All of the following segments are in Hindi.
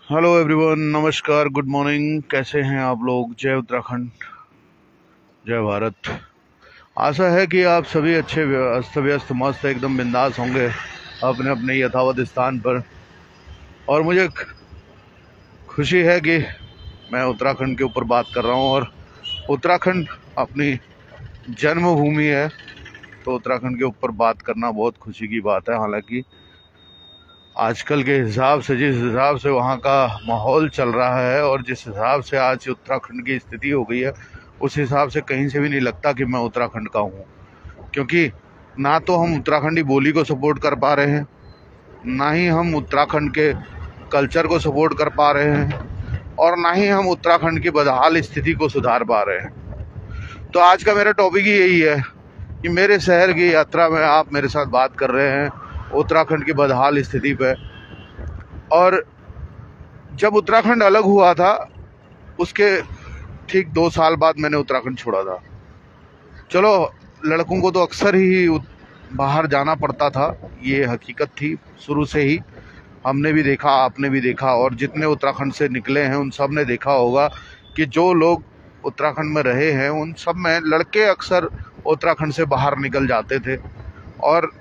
हेलो एवरीवन, नमस्कार, गुड मॉर्निंग। कैसे हैं आप लोग? जय उत्तराखंड, जय भारत। आशा है कि आप सभी अच्छे अस्त व्यस्त मस्त एकदम बिंदास होंगे अपने अपने यथावत स्थान पर। और मुझे खुशी है कि मैं उत्तराखंड के ऊपर बात कर रहा हूं। और उत्तराखंड अपनी जन्मभूमि है, तो उत्तराखंड के ऊपर बात करना बहुत खुशी की बात है। हालांकि आजकल के हिसाब से, जिस हिसाब से वहाँ का माहौल चल रहा है और जिस हिसाब से आज उत्तराखंड की स्थिति हो गई है, उस हिसाब से कहीं से भी नहीं लगता कि मैं उत्तराखंड का हूँ। क्योंकि ना तो हम उत्तराखंडी बोली को सपोर्ट कर पा रहे हैं, ना ही हम उत्तराखंड के कल्चर को सपोर्ट कर पा रहे हैं, और ना ही हम उत्तराखंड की बदहाल स्थिति को सुधार पा रहे हैं। तो आज का मेरा टॉपिक ही यही है कि मेरे शहर की यात्रा में आप मेरे साथ बात कर रहे हैं उत्तराखंड की बदहाल स्थिति पे। और जब उत्तराखंड अलग हुआ था, उसके ठीक 2 साल बाद मैंने उत्तराखंड छोड़ा था। चलो, लड़कों को तो अक्सर ही बाहर जाना पड़ता था, ये हकीकत थी शुरू से ही। हमने भी देखा, आपने भी देखा, और जितने उत्तराखंड से निकले हैं उन सब ने देखा होगा कि जो लोग उत्तराखंड में रहे हैं उन सब में लड़के अक्सर उत्तराखंड से बाहर निकल जाते थे, और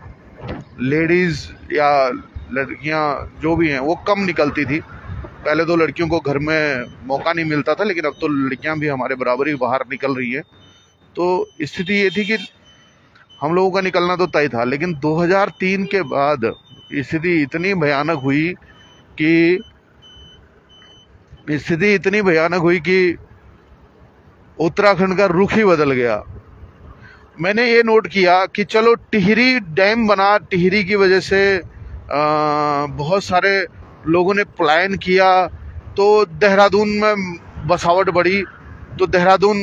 लेडीज़ या लड़कियां जो भी हैं वो कम निकलती थी। पहले तो लड़कियों को घर में मौका नहीं मिलता था, लेकिन अब तो लड़कियां भी हमारे बराबर ही बाहर निकल रही हैं। तो स्थिति ये थी कि हम लोगों का निकलना तो तय था, लेकिन 2003 के बाद स्थिति इतनी भयानक हुई कि उत्तराखंड का रुख ही बदल गया। मैंने ये नोट किया कि चलो, टिहरी डैम बना, टिहरी की वजह से बहुत सारे लोगों ने पलायन किया, तो देहरादून में बसावट बढ़ी, तो देहरादून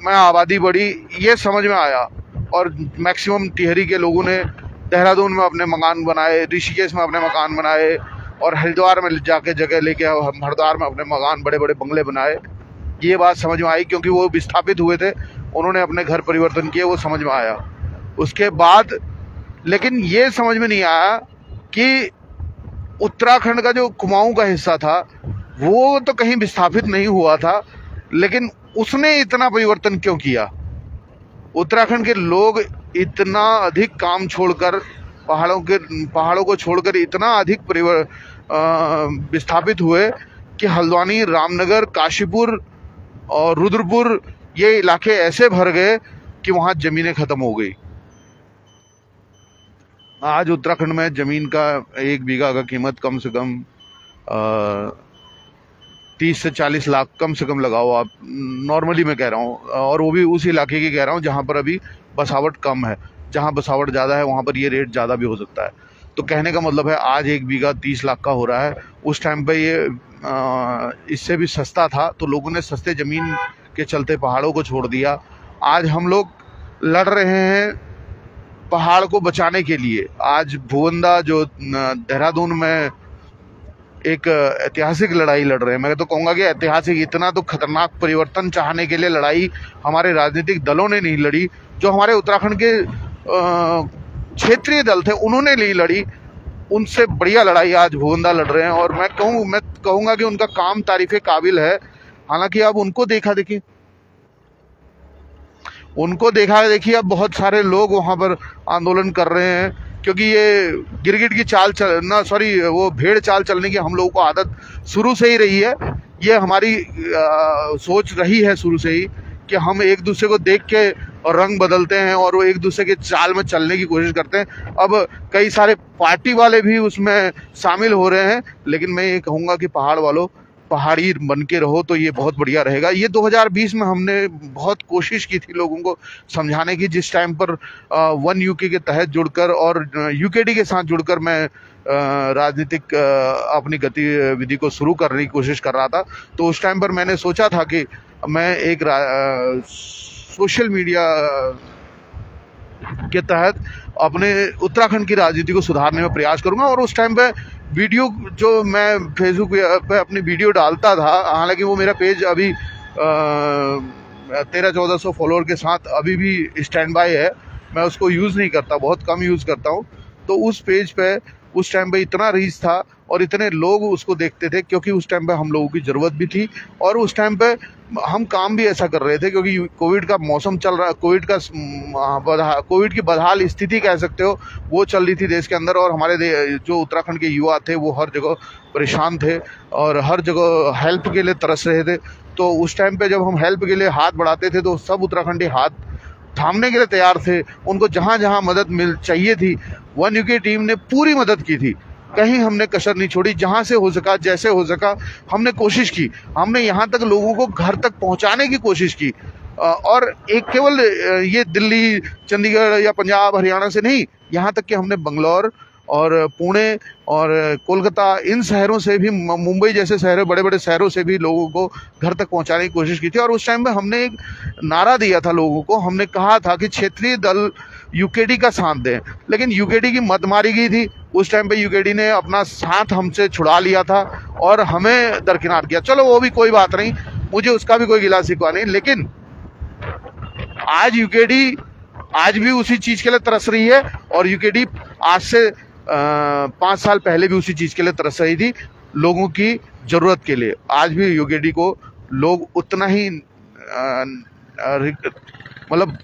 में आबादी बढ़ी, ये समझ में आया। और मैक्सिमम टिहरी के लोगों ने देहरादून में अपने मकान बनाए, ऋषिकेश में अपने मकान बनाए, और हरिद्वार में जाके जगह लेके हम हरिद्वार में अपने मकान, बड़े बड़े बंगले बनाए। ये बात समझ में आई क्योंकि वो विस्थापित हुए थे, उन्होंने अपने घर परिवर्तन किए, वो समझ में आया। उसके बाद लेकिन ये समझ में नहीं आया कि उत्तराखंड का जो कुमाऊं का हिस्सा था वो तो कहीं विस्थापित नहीं हुआ था, लेकिन उसने इतना परिवर्तन क्यों किया। उत्तराखंड के लोग इतना अधिक काम छोड़कर, पहाड़ों को छोड़कर इतना अधिक विस्थापित हुए कि हल्द्वानी, रामनगर, काशीपुर और रुद्रपुर, ये इलाके ऐसे भर गए कि वहां जमीनें खत्म हो गई। आज उत्तराखंड में जमीन का 1 बीघा का कीमत कम से कम 30 से 40 लाख कम से कम लगाओ आप, नॉर्मली मैं कह रहा हूँ, और वो भी उस इलाके की कह रहा हूँ जहाँ पर अभी बसावट कम है। जहाँ बसावट ज़्यादा है वहाँ पर ये रेट ज़्यादा भी हो सकता है। तो कहने का मतलब है, आज 1 बीघा 30 लाख का हो रहा है, उस टाइम पे ये इससे भी सस्ता था। तो लोगों ने सस्ते ज़मीन के चलते पहाड़ों को छोड़ दिया। आज हम लोग लड़ रहे हैं पहाड़ को बचाने के लिए। आज भुवंदा जो देहरादून में एक ऐतिहासिक लड़ाई लड़ रहे हैं, मैं तो कहूँगा कि ऐतिहासिक, इतना तो खतरनाक परिवर्तन चाहने के लिए लड़ाई हमारे राजनीतिक दलों ने नहीं लड़ी, जो हमारे उत्तराखंड के क्षेत्रीय दल थे उन्होंने नहीं लड़ी। उनसे बढ़िया लड़ाई आज भुवंदा लड़ रहे हैं, और मैं कहूँगा कि उनका काम तारीफ काबिल है। हालांकि अब उनको देखा देखिए अब बहुत सारे लोग वहां पर आंदोलन कर रहे हैं, क्योंकि ये गिरगिट की चाल वो भेड़ चाल चलने की हम लोगों को आदत शुरू से ही रही है। ये हमारी सोच रही है शुरू से ही कि हम एक दूसरे को देख के रंग बदलते हैं और वो एक दूसरे के चाल में चलने की कोशिश करते हैं। अब कई सारे पार्टी वाले भी उसमें शामिल हो रहे हैं, लेकिन मैं ये कहूँगा कि पहाड़ वालों, पहाड़ी बन के रहो तो ये बहुत बढ़िया रहेगा। ये 2020 में हमने बहुत कोशिश की थी लोगों को समझाने की, जिस टाइम पर वन यूके के तहत जुड़कर और यूकेडी के साथ जुड़कर मैं राजनीतिक अपनी गतिविधि को शुरू करने की कोशिश कर रहा था। तो उस टाइम पर मैंने सोचा था कि मैं एक सोशल मीडिया के तहत अपने उत्तराखंड की राजनीति को सुधारने में प्रयास करूंगा। और उस टाइम पे वीडियो जो मैं फेसबुक पे अपनी वीडियो डालता था, हालांकि वो मेरा पेज अभी 1300-1400 फॉलोअर के साथ अभी भी स्टैंड बाय है, मैं उसको यूज़ नहीं करता, बहुत कम यूज़ करता हूँ। तो उस पेज पे उस टाइम पे इतना रीच था और इतने लोग उसको देखते थे, क्योंकि उस टाइम पे हम लोगों की ज़रूरत भी थी और उस टाइम पे हम काम भी ऐसा कर रहे थे, क्योंकि कोविड का मौसम चल रहा, कोविड की बदहाल स्थिति कह सकते हो वो चल रही थी देश के अंदर, और हमारे जो उत्तराखंड के युवा थे वो हर जगह परेशान थे और हर जगह हेल्प के लिए तरस रहे थे। तो उस टाइम पे जब हम हेल्प के लिए हाथ बढ़ाते थे तो सब उत्तराखंडी हाथ थामने के लिए तैयार थे। उनको जहां जहां मदद मिल चाहिए थी, वन यूके टीम ने पूरी मदद की थी, कहीं हमने कसर नहीं छोड़ी। जहां से हो सका, जैसे हो सका, हमने कोशिश की। हमने यहाँ तक लोगों को घर तक पहुंचाने की कोशिश की, और एक केवल ये दिल्ली, चंडीगढ़ या पंजाब, हरियाणा से नहीं, यहाँ तक कि हमने बंगलौर और पुणे और कोलकाता, इन शहरों से भी, मुंबई जैसे शहरों, बड़े बड़े शहरों से भी लोगों को घर तक पहुंचाने की कोशिश की थी। और उस टाइम में हमने एक नारा दिया था लोगों को, हमने कहा था कि क्षेत्रीय दल यूकेडी का साथ दें, लेकिन यूकेडी की मत मारी गई थी। उस टाइम पे यूकेडी ने अपना साथ हमसे छुड़ा लिया था और हमें दरकिनार किया। चलो वो भी कोई बात नहीं, मुझे उसका भी कोई गिला शिकवा नहीं, लेकिन आज यूकेडी आज भी उसी चीज के लिए तरस रही है और यूकेडी आज से 5 साल पहले भी उसी चीज के लिए तरस रही थी, लोगों की जरूरत के लिए। आज भी यूकेडी को लोग उतना ही मतलब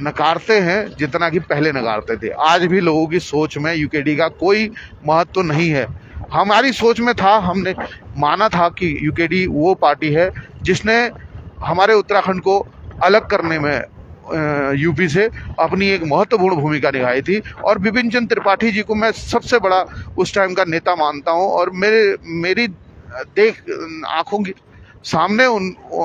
नकारते हैं जितना कि पहले नकारते थे। आज भी लोगों की सोच में यूकेडी का कोई महत्व नहीं है। हमारी सोच में था, हमने माना था कि यूकेडी वो पार्टी है जिसने हमारे उत्तराखंड को अलग करने में यूपी से अपनी एक महत्वपूर्ण भूमिका निभाई थी। और बिपिन चंद्र त्रिपाठी जी को मैं सबसे बड़ा उस टाइम का नेता मानता हूं, और मेरी आंखों की सामने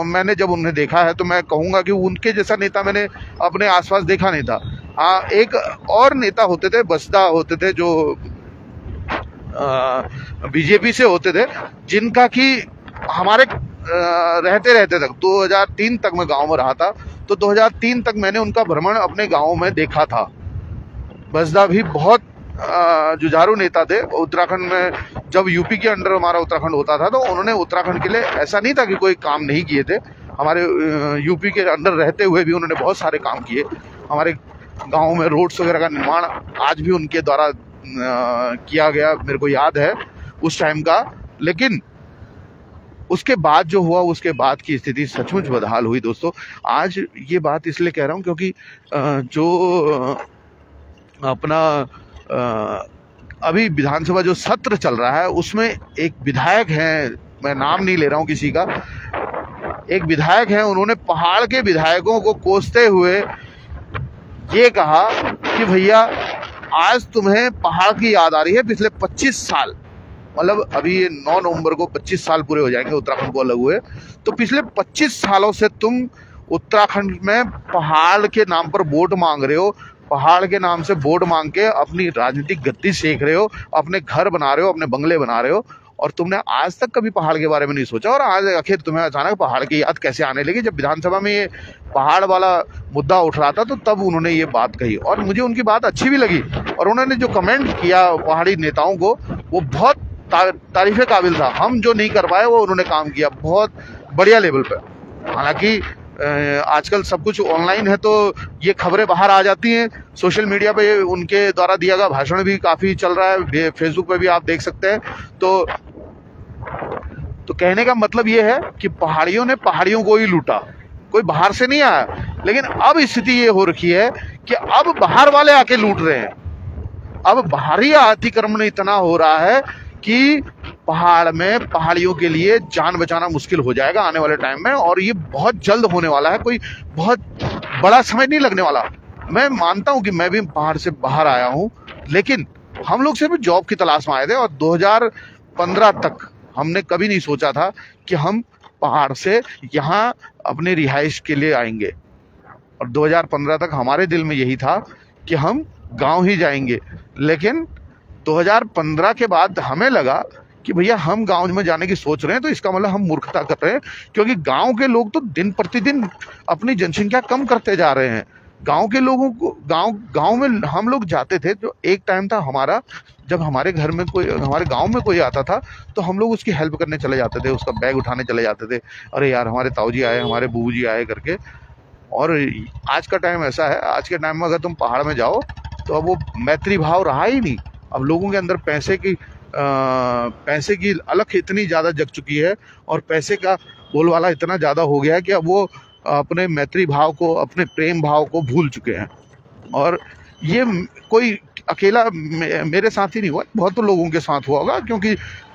मैंने जब उन्हें देखा है तो मैं कहूंगा कि उनके जैसा नेता मैंने अपने आसपास देखा नहीं था। हाँ, एक और नेता होते थे, बसदा होते थे, जो बीजेपी से होते थे, जिनका कि हमारे रहते तक 2003 तक मैं गांव में रहा था, तो 2003 तक मैंने उनका भ्रमण अपने गांव में देखा था। बसदा भी बहुत जुझारू नेता थे उत्तराखंड में। जब यूपी के अंडर हमारा उत्तराखंड होता था तो उन्होंने उत्तराखंड के लिए, ऐसा नहीं था कि कोई काम नहीं किए थे, हमारे यूपी के अंडर रहते हुए भी उन्होंने बहुत सारे काम किए। हमारे गाँव में रोड्स वगैरह का निर्माण आज भी उनके द्वारा किया गया, मेरे को याद है उस टाइम का। लेकिन उसके बाद जो हुआ, उसके बाद की स्थिति सचमुच बदहाल हुई दोस्तों। आज ये बात इसलिए कह रहा हूँ क्योंकि जो अपना अभी विधानसभा जो सत्र चल रहा है उसमें एक विधायक हैं, मैं नाम नहीं ले रहा हूँ किसी का, एक विधायक हैं, उन्होंने पहाड़ के विधायकों को कोसते हुए ये कहा कि भैया आज तुम्हें पहाड़ की याद आ रही है, पिछले 25 साल, मतलब अभी 9 नवंबर को 25 साल पूरे हो जाएंगे उत्तराखंड को अलग हुए, तो पिछले 25 सालों से तुम उत्तराखंड में पहाड़ के नाम पर वोट मांग रहे हो, पहाड़ के नाम से वोट मांग के अपनी राजनीतिक गद्दी सेक रहे हो, अपने घर बना रहे हो, अपने बंगले बना रहे हो, और तुमने आज तक कभी पहाड़ के बारे में नहीं सोचा। और आज आखिर तुम्हें अचानक पहाड़ की याद कैसे आने लगी? जब विधानसभा में ये पहाड़ वाला मुद्दा उठ रहा था तो तब उन्होंने ये बात कही, और मुझे उनकी बात अच्छी भी लगी। और उन्होंने जो कमेंट किया पहाड़ी नेताओं को, वो बहुत तारीफे काबिल था। हम जो नहीं कर पाए वो उन्होंने काम किया बहुत बढ़िया लेवल पे। हालांकि आजकल सब कुछ ऑनलाइन है तो ये खबरें बाहर आ जाती हैं, सोशल मीडिया पे उनके द्वारा दिया गया भाषण भी काफी चल रहा है, फेसबुक पे भी आप देख सकते हैं। तो कहने का मतलब ये है कि पहाड़ियों ने पहाड़ियों को ही लूटा, कोई बाहर से नहीं आया। लेकिन अब स्थिति ये हो रखी है कि अब बाहर वाले आके लूट रहे हैं। अब बाहरी अतिक्रमण इतना हो रहा है कि पहाड़ में पहाड़ियों के लिए जान बचाना मुश्किल हो जाएगा आने वाले टाइम में, और ये बहुत जल्द होने वाला है, कोई बहुत बड़ा समय नहीं लगने वाला। मैं मानता हूं कि मैं भी पहाड़ से बाहर आया हूं, लेकिन हम लोग सिर्फ जॉब की तलाश में आए थे, और 2015 तक हमने कभी नहीं सोचा था कि हम पहाड़ से यहाँ अपने रिहाइश के लिए आएंगे। और 2015 तक हमारे दिल में यही था कि हम गांव ही जाएंगे। लेकिन 2015 के बाद हमें लगा कि भैया हम गांव में जाने की सोच रहे हैं तो इसका मतलब हम मूर्खता कर रहे हैं, क्योंकि गांव के लोग तो दिन प्रतिदिन अपनी जनसंख्या कम करते जा रहे हैं। गांव के लोगों को गांव में हम लोग जाते थे, जो एक टाइम था हमारा, जब हमारे घर में कोई, हमारे गांव में कोई आता था तो हम लोग उसकी हेल्प करने चले जाते थे, उसका बैग उठाने चले जाते थे, अरे यार हमारे ताऊ जी आए, हमारे बूबू जी आए करके। और आज का टाइम ऐसा है, आज के टाइम में अगर तुम पहाड़ में जाओ तो अब वो मैत्री भाव रहा ही नहीं। अब लोगों के अंदर पैसे की अलख इतनी ज़्यादा जग चुकी है और पैसे का बोलबाला इतना ज़्यादा हो गया है कि अब वो अपने मैत्री भाव को, अपने प्रेम भाव को भूल चुके हैं। और ये कोई अकेला मेरे साथ ही नहीं हुआ, बहुत तो लोगों के साथ हुआ होगा, क्योंकि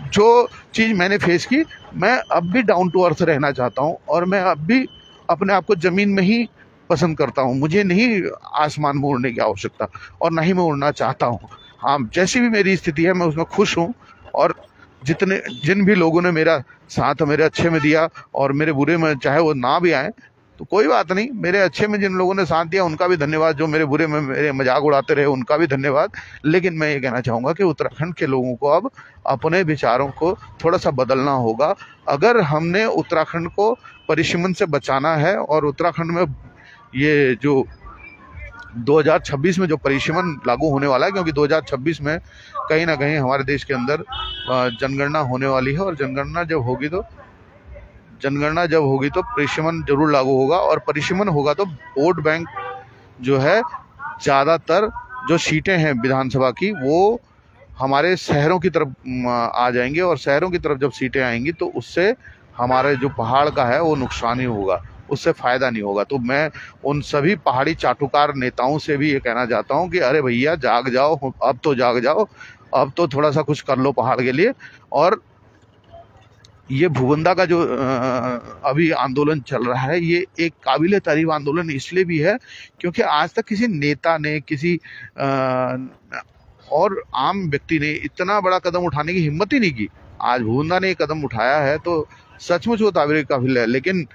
जो चीज़ मैंने फेस की, मैं अब भी डाउन टू अर्थ रहना चाहता हूँ और मैं अब भी अपने आप को ज़मीन में ही पसंद करता हूँ। मुझे नहीं आसमान में उड़ने की आवश्यकता और ना ही मैं उड़ना चाहता हूँ। हाँ, जैसी भी मेरी स्थिति है मैं उसमें खुश हूँ। और जिन भी लोगों ने मेरा साथ मेरे अच्छे में दिया और मेरे बुरे में चाहे वो ना भी आए तो कोई बात नहीं, मेरे अच्छे में जिन लोगों ने साथ दिया उनका भी धन्यवाद, जो मेरे बुरे में मेरे मजाक उड़ाते रहे उनका भी धन्यवाद। लेकिन मैं ये कहना चाहूँगा कि उत्तराखंड के लोगों को अब अपने विचारों को थोड़ा सा बदलना होगा। अगर हमने उत्तराखंड को परिसीमन से बचाना है और उत्तराखंड में ये जो 2026 में जो परिसीमन लागू होने वाला है, क्योंकि 2026 में कहीं ना कहीं हमारे देश के अंदर जनगणना होने वाली है और जनगणना जब होगी तो परिसीमन जरूर लागू होगा। और परिसीमन होगा तो वोट बैंक जो है, ज़्यादातर जो सीटें हैं विधानसभा की वो हमारे शहरों की तरफ आ जाएंगे और शहरों की तरफ जब सीटें आएंगी तो उससे हमारे जो पहाड़ का है वो नुकसान ही होगा, उससे फ़ायदा नहीं होगा। तो मैं उन सभी पहाड़ी चाटुकार नेताओं से भी ये कहना चाहता हूँ कि अरे भैया जाग जाओ, अब तो जाग जाओ, अब तो थोड़ा सा कुछ कर लो पहाड़ के लिए। और ये भूबंदा का जो अभी आंदोलन चल रहा है, ये एक काबिले तारीफ आंदोलन इसलिए भी है क्योंकि आज तक किसी नेता ने, किसी और आम व्यक्ति ने इतना बड़ा कदम उठाने की हिम्मत ही नहीं की। आज भूबंदा ने एक कदम उठाया है तो सचमुच वो काबिले काबिल है। लेकिन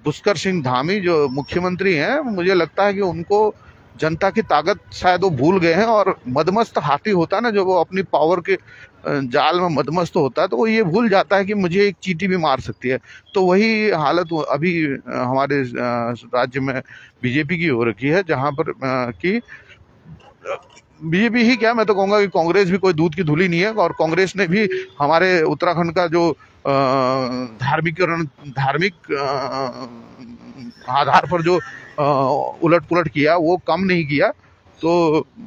पुष्कर सिंह धामी जो मुख्यमंत्री हैं, मुझे लगता है कि उनको जनता की ताकत शायद वो भूल गए हैं। और मदमस्त हाथी होता है ना, जो वो अपनी पावर के जाल में मदमस्त होता है, तो वो ये भूल जाता है कि मुझे एक चींटी भी मार सकती है। तो वही हालत अभी हमारे राज्य में बीजेपी की हो रखी है, जहां पर कि बीजेपी ही क्या, मैं तो कहूँगा कि कांग्रेस भी कोई दूध की धुली नहीं है। और कांग्रेस ने भी हमारे उत्तराखंड का जो धार्मिक आधार पर जो उलट पुलट किया वो कम नहीं किया। तो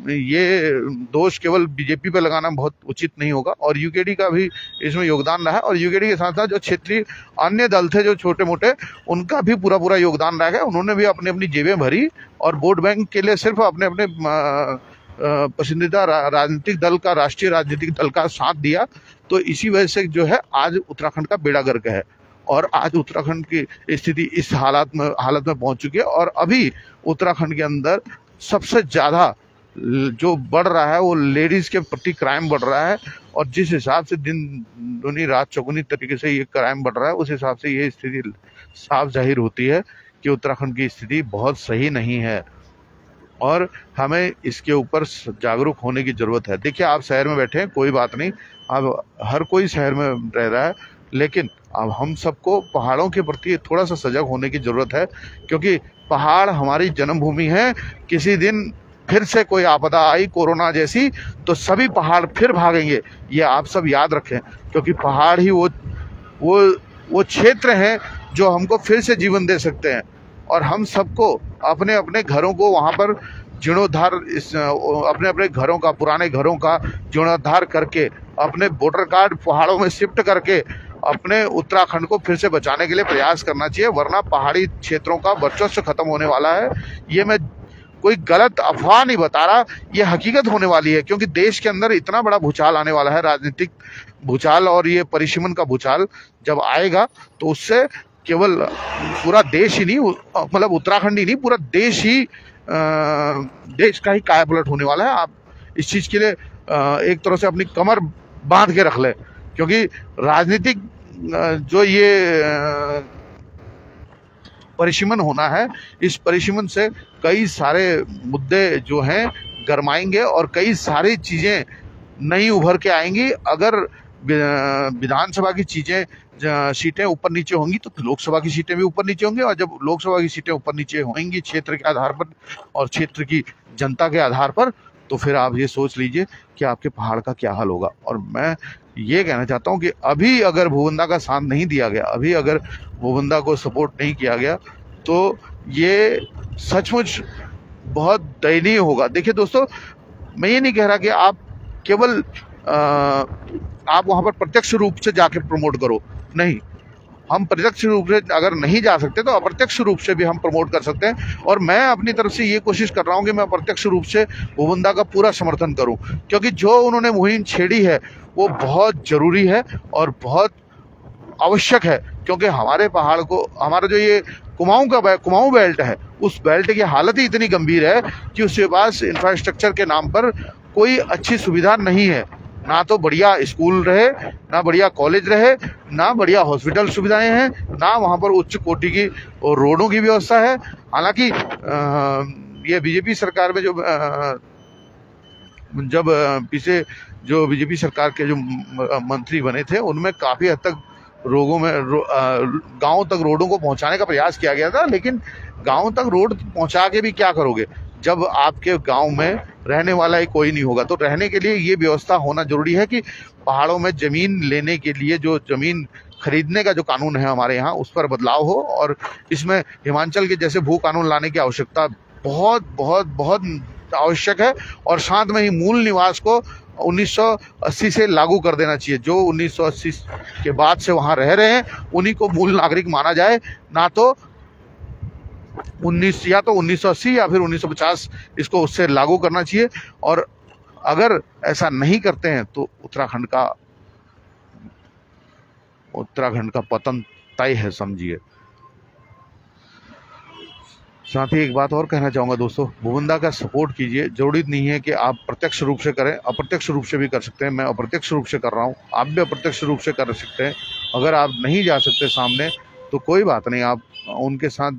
ये दोष केवल बीजेपी पे लगाना बहुत उचित नहीं होगा। और यूकेडी का भी इसमें योगदान रहा है। और यूकेडी के साथ साथ जो क्षेत्रीय अन्य दल थे जो छोटे मोटे, उनका भी पूरा योगदान रहा है। उन्होंने भी अपनी अपनी जेबें भरी और वोट बैंक के लिए सिर्फ अपने अपने पसंदीदा राजनीतिक दल का, राष्ट्रीय राजनीतिक दल का साथ दिया। तो इसी वजह से जो है आज उत्तराखंड का बेड़ा गर्क है और आज उत्तराखंड की स्थिति इस हालत में पहुंच चुकी है। और अभी उत्तराखंड के अंदर सबसे ज्यादा जो बढ़ रहा है वो लेडीज के प्रति क्राइम बढ़ रहा है। और जिस हिसाब से दिन दुनी रात चौगुनी तरीके से ये क्राइम बढ़ रहा है, उस हिसाब से ये स्थिति साफ जाहिर होती है कि उत्तराखंड की स्थिति बहुत सही नहीं है और हमें इसके ऊपर जागरूक होने की जरूरत है। देखिए, आप शहर में बैठे हैं, कोई बात नहीं, अब हर कोई शहर में रह रहा है, लेकिन अब हम सबको पहाड़ों के प्रति थोड़ा सा सजग होने की जरूरत है, क्योंकि पहाड़ हमारी जन्मभूमि है। किसी दिन फिर से कोई आपदा आई कोरोना जैसी तो सभी पहाड़ फिर भागेंगे, ये आप सब याद रखें। क्योंकि पहाड़ ही वो क्षेत्र है जो हमको फिर से जीवन दे सकते हैं। और हम सबको अपने अपने घरों को वहाँ पर जीर्णोद्धार, अपने अपने घरों का, पुराने घरों का जीर्णोद्धार करके, अपने वोटर कार्ड पहाड़ों में शिफ्ट करके अपने उत्तराखंड को फिर से बचाने के लिए प्रयास करना चाहिए। वरना पहाड़ी क्षेत्रों का वर्चस्व खत्म होने वाला है। ये मैं कोई गलत अफवाह नहीं बता रहा, ये हकीकत होने वाली है। क्योंकि देश के अंदर इतना बड़ा भूचाल आने वाला है, राजनीतिक भूचाल, और ये परिसीमन का भूचाल जब आएगा तो उससे केवल पूरा देश ही नहीं, मतलब उत्तराखंड ही नहीं, पूरा देश ही देश का ही कायापलट होने वाला है। आप इस चीज के लिए एक तरह से अपनी कमर बांध के रख ले, क्योंकि राजनीतिक जो ये परिसीमन होना है, इस परिसीमन से कई सारे मुद्दे जो हैं गरमाएंगे और कई सारी चीजें नई उभर के आएंगी। अगर विधानसभा की सीटें ऊपर नीचे होंगी तो लोकसभा की सीटें भी ऊपर नीचे होंगी। और जब लोकसभा की सीटें ऊपर नीचे होंगी क्षेत्र के आधार पर और क्षेत्र की जनता के आधार पर, तो फिर आप ये सोच लीजिए कि आपके पहाड़ का क्या हाल होगा। और मैं ये कहना चाहता हूँ कि अभी अगर भूबंदा का साथ नहीं दिया गया, अभी अगर भूबंदा को सपोर्ट नहीं किया गया, तो ये सचमुच बहुत दयनीय होगा। देखिए दोस्तों, मैं ये नहीं कह रहा कि आप केवल आप वहां पर प्रत्यक्ष रूप से जाके प्रमोट करो, नहीं, हम प्रत्यक्ष रूप से अगर नहीं जा सकते तो अप्रत्यक्ष रूप से भी हम प्रमोट कर सकते हैं। और मैं अपनी तरफ से ये कोशिश कर रहा हूँ कि मैं अप्रत्यक्ष रूप से भूबंदा का पूरा समर्थन करूँ, क्योंकि जो उन्होंने मुहिम छेड़ी है वो बहुत जरूरी है और बहुत आवश्यक है। क्योंकि हमारे पहाड़ को, हमारा जो ये कुमाऊं बेल्ट है, उस बेल्ट की हालत ही इतनी गंभीर है कि उसके पास इंफ्रास्ट्रक्चर के नाम पर कोई अच्छी सुविधा नहीं है। ना तो बढ़िया स्कूल रहे, ना बढ़िया कॉलेज रहे, ना बढ़िया हॉस्पिटल सुविधाएं हैं, ना वहाँ पर उच्च कोटि की और रोडों की व्यवस्था है। हालांकि ये बीजेपी सरकार में जब पीछे जो बीजेपी सरकार के जो मंत्री बने थे, उनमें काफी हद तक गांव तक रोडों को पहुंचाने का प्रयास किया गया था। लेकिन गांव तक रोड पहुंचा के भी क्या करोगे जब आपके गांव में रहने वाला ही कोई नहीं होगा। तो रहने के लिए ये व्यवस्था होना जरूरी है कि पहाड़ों में जमीन लेने के लिए जो जमीन खरीदने का जो कानून है हमारे यहाँ, उस पर बदलाव हो। और इसमें हिमाचल के जैसे भू कानून लाने की आवश्यकता बहुत बहुत बहुत आवश्यक है। और साथ में ही मूल निवास को 1980 से लागू कर देना चाहिए। जो 1980 के बाद से वहां रह रहे हैं उन्हीं को मूल नागरिक माना जाए, ना तो 1980 या फिर 1950 इसको उससे लागू करना चाहिए। और अगर ऐसा नहीं करते हैं तो उत्तराखंड का पतन तय है, समझिए। साथ ही एक बात और कहना चाहूँगा दोस्तों, भूबंदा का सपोर्ट कीजिए। जरूरी नहीं है कि आप प्रत्यक्ष रूप से करें, अप्रत्यक्ष रूप से भी कर सकते हैं। मैं अप्रत्यक्ष रूप से कर रहा हूँ, आप भी अप्रत्यक्ष रूप से कर सकते हैं। अगर आप नहीं जा सकते सामने तो कोई बात नहीं, आप उनके साथ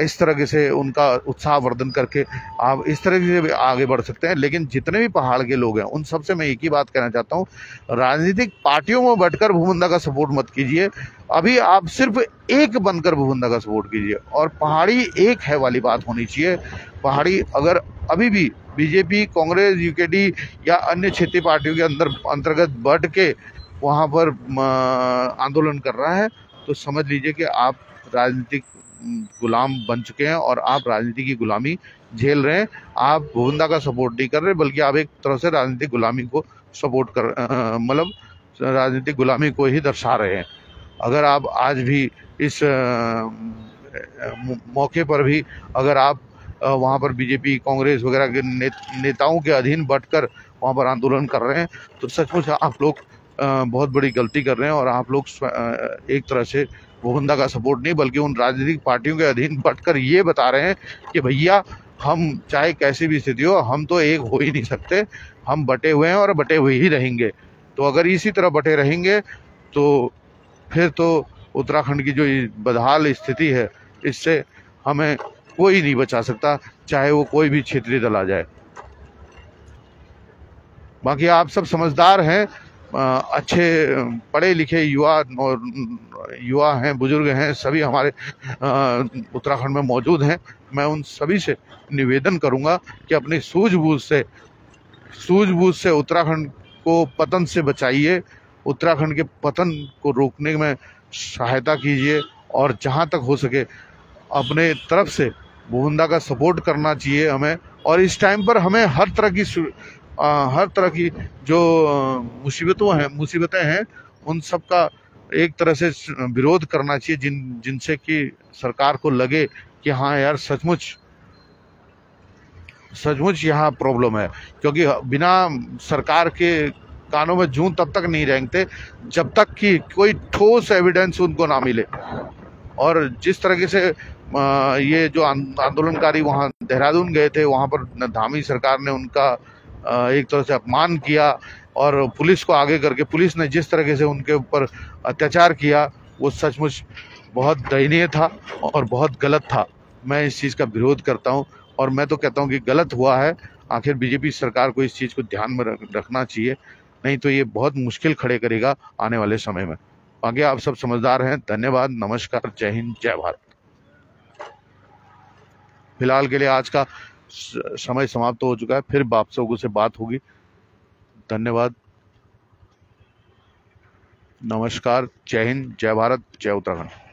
इस तरह से उनका उत्साह वर्धन करके आप इस तरह से भी आगे बढ़ सकते हैं। लेकिन जितने भी पहाड़ के लोग हैं उन सबसे मैं एक ही बात कहना चाहता हूँ, राजनीतिक पार्टियों में बैठकर भूबंदा का सपोर्ट मत कीजिए। अभी आप सिर्फ एक बनकर भूबंदा का सपोर्ट कीजिए। और पहाड़ी एक है वाली बात होनी चाहिए। पहाड़ी अगर अभी भी बीजेपी, कांग्रेस, यूकेडी या अन्य क्षेत्रीय पार्टियों के अंतर्गत बढ़ के वहाँ पर आंदोलन कर रहा है, तो समझ लीजिए कि आप राजनीतिक गुलाम बन चुके हैं और आप राजनीति की गुलामी झेल रहे हैं। आप भूबंदा का सपोर्ट नहीं कर रहे, बल्कि आप एक तरह से राजनीतिक गुलामी को सपोर्ट कर मतलब राजनीतिक गुलामी को ही दर्शा रहे हैं। अगर आप आज भी इस मौके पर भी अगर आप वहाँ पर बीजेपी, कांग्रेस वगैरह के नेताओं के अधीन बैठकर वहाँ पर आंदोलन कर रहे हैं, तो सचमुच आप लोग बहुत बड़ी गलती कर रहे हैं। और आप लोग एक तरह से भूबंदा का सपोर्ट नहीं, बल्कि उन राजनीतिक पार्टियों के अधीन बैठकर ये बता रहे हैं कि भैया हम चाहे कैसी भी स्थिति हो, हम तो एक हो ही नहीं सकते, हम बटे हुए हैं और बटे हुए ही रहेंगे। तो अगर इसी तरह बटे रहेंगे तो फिर तो उत्तराखंड की जो बदहाल स्थिति है, इससे हमें कोई नहीं बचा सकता, चाहे वो कोई भी क्षेत्रीय दल आ जाए। बाकी आप सब समझदार हैं, अच्छे पढ़े लिखे युवा हैं, बुजुर्ग हैं, सभी हमारे उत्तराखंड में मौजूद हैं। मैं उन सभी से निवेदन करूंगा कि अपनी सूझबूझ से उत्तराखंड को पतन से बचाइए, उत्तराखंड के पतन को रोकने में सहायता कीजिए। और जहां तक हो सके अपने तरफ से भूबंदा का सपोर्ट करना चाहिए हमें। और इस टाइम पर हमें हर तरह की जो मुसीबतें हैं उन सब का एक तरह से विरोध करना चाहिए, जिनसे कि सरकार को लगे कि हाँ यार सचमुच यहाँ प्रॉब्लम है। क्योंकि बिना सरकार के कानों में जूं तब तक नहीं रेंगते जब तक कि कोई ठोस एविडेंस उनको ना मिले। और जिस तरीके से ये जो आंदोलनकारी वहाँ देहरादून गए थे, वहाँ पर धामी सरकार ने उनका एक तरह से अपमान किया और पुलिस को आगे करके पुलिस ने जिस तरीके से उनके ऊपर अत्याचार किया, वो सचमुच बहुत दयनीय था और बहुत गलत था। मैं इस चीज़ का विरोध करता हूँ और मैं तो कहता हूँ कि गलत हुआ है। आखिर बीजेपी सरकार को इस चीज़ को ध्यान में रखना चाहिए, नहीं तो ये बहुत मुश्किल खड़े करेगा आने वाले समय में। आगे आप सब समझदार हैं। धन्यवाद, नमस्कार, जय हिंद, जय भारत। फिलहाल के लिए आज का समय समाप्त हो चुका है, फिर आप लोगों से बात होगी। धन्यवाद, नमस्कार, जय हिंद, जय भारत, जय उत्तराखंड।